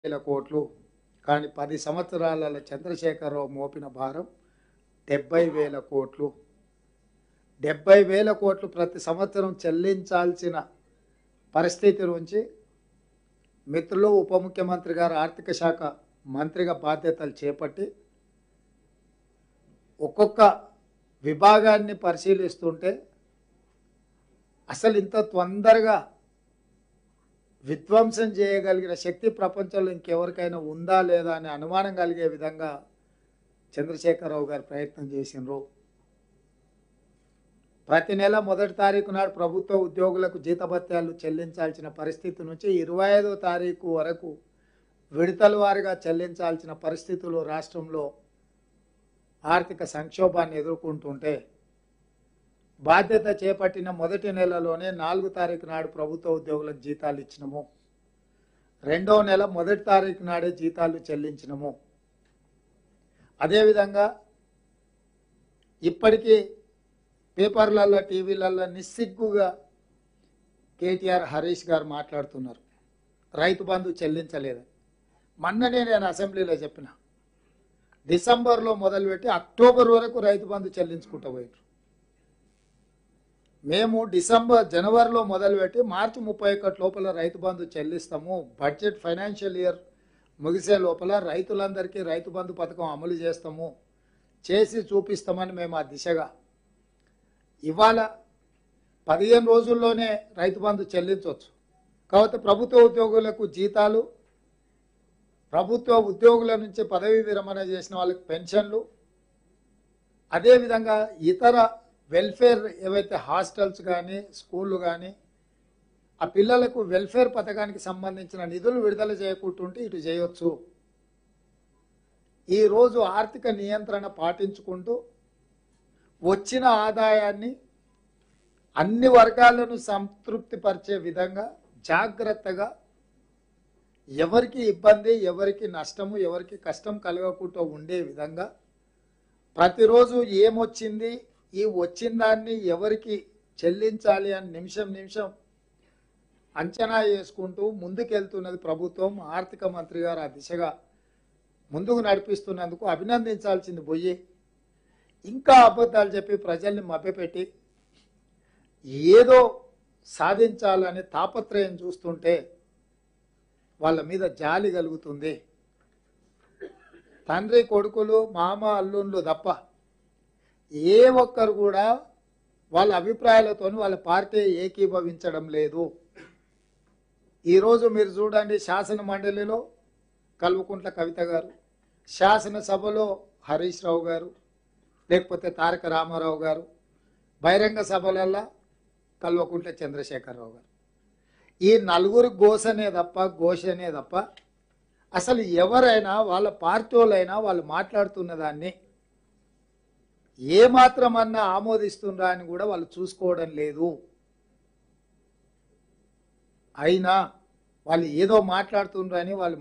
వేల కోట్లు. కానీ 10 సంవత్సరాలలో చంద్రశేఖరరావు మోపిన భారం 70,000 కోట్లు. 70,000 కోట్లు ప్రతి సంవత్సరం చెల్లించాల్సిన పరిస్థితి నుంచి మిత్రులు ఉప ముఖ్యమంత్రి గారు ఆర్థిక శాఖ మంత్రిగా బాధ్యతలు చేపట్టి ఒక్కొక్క విభాగాన్ని పరిశీలిస్తుంటే అసలు ఇంత తొందరగా విధ్వంసం చేయగలిగిన శక్తి ప్రపంచంలో ఇంకెవరికైనా ఉందా లేదా అనే అనుమానం కలిగే విధంగా చంద్రశేఖరరావు గారు ప్రయత్నం చేసినారు. ప్రతి నెల 1వ తారీఖు నాడు ప్రభుత్వ ఉద్యోగులకు జీతభత్యాలు చెల్లించాల్సిన పరిస్థితి నుంచి 25వ తారీఖు వరకు విడతల వారీగా చెల్లించాల్సిన పరిస్థితులు రాష్ట్రంలో ఆర్థిక సంక్షోభాన్ని ఎదుర్కొంటుంటే బాధ్యత చేపట్టిన మొదటి నెలలోనే 4వ తారీఖు నాడు ప్రభుత్వ ఉద్యోగులకు జీతాలు ఇచ్చినము. 2వ నెల 1వ తారీఖు నాడే జీతాలు చెల్లించినము. అదేవిధంగా ఇప్పటికీ పేపర్లలో టీవీలలో నిస్సిగ్గుగా కేటీఆర్ హరీష్ గారు మాట్లాడుతున్నారు రైతు బంధు చెల్లించలేదని. మొన్ననే నేను అసెంబ్లీలో చెప్పిన డిసెంబర్లో మొదలుపెట్టి అక్టోబర్ వరకు రైతు బంధు చెల్లించుకుంటూ పోయారు. మేము జనవరిలో మొదలుపెట్టి మార్చి 31 లోపల Rythu Bandhu చెల్లిస్తాము. Budget financial year ముగిసే లోపల రైతులందరికీ రైతు బంధు పథకం అమలు చేస్తాము, చేసి చూపిస్తామని మేము ఆ దిశగా ఇవాళ 15 రోజుల్లోనే రైతు బంధు చెల్లించవచ్చు. కాబట్టి ప్రభుత్వ ఉద్యోగులకు జీతాలు, ప్రభుత్వ ఉద్యోగుల నుంచి పదవీ విరమణ చేసిన వాళ్ళకి పెన్షన్లు, అదేవిధంగా ఇతర వెల్ఫేర్ ఏవైతే హాస్టల్స్ కానీ స్కూళ్ళు కానీ ఆ పిల్లలకు వెల్ఫేర్ పథకానికి సంబంధించిన నిధులు విడుదల చేయకుంటుంటే ఇటు చేయొచ్చు. ఈరోజు ఆర్థిక నియంత్రణ పాటించుకుంటూ వచ్చిన ఆదాయాన్ని అన్ని వర్గాలను సంతృప్తిపరిచే విధంగా జాగ్రత్తగా ఎవరికి ఇబ్బంది, ఎవరికి నష్టము, ఎవరికి కష్టం కలగకుండా ఉండే విధంగా ప్రతిరోజు ఏమొచ్చింది, ఈ వచ్చిన దాన్ని ఎవరికి చెల్లించాలి అని నిమిషం నిమిషం అంచనా వేసుకుంటూ ముందుకెళ్తున్నది ప్రభుత్వం. ఆర్థిక మంత్రి గారు ఆ దిశగా ముందుకు నడిపిస్తున్నందుకు అభినందించాల్సింది పోయి ఇంకా అబద్ధాలు చెప్పి ప్రజల్ని మభ్యపెట్టి ఏదో సాధించాలని తాపత్రయం చూస్తుంటే వాళ్ళ మీద జాలి కలుగుతుంది. తండ్రి కొడుకులు, మామ అల్లుళ్ళు తప్ప ఏ ఒక్కరు కూడా వాళ్ళ అభిప్రాయాలతో వాళ్ళ పార్టీ ఏకీభవించడం లేదు. ఈరోజు మీరు చూడండి, శాసన మండలిలో కల్వకుంట్ల కవిత గారు, శాసనసభలో హరీష్ రావు గారు, లేకపోతే తారక రామారావు గారు, బహిరంగ సభలల్లో కల్వకుంట్ల చంద్రశేఖరరావు గారు. ఈ నలుగురు ఘోషనే తప్ప అసలు ఎవరైనా వాళ్ళ పార్టీ వాళ్ళైనా వాళ్ళు మాట్లాడుతున్న దాన్ని ఏమాత్రమన్నా ఆమోదిస్తుందా అని కూడా వాళ్ళు చూసుకోవడం లేదు. అయినా వాళ్ళు ఏదో మాట్లాడుతుండ్రని వాళ్ళు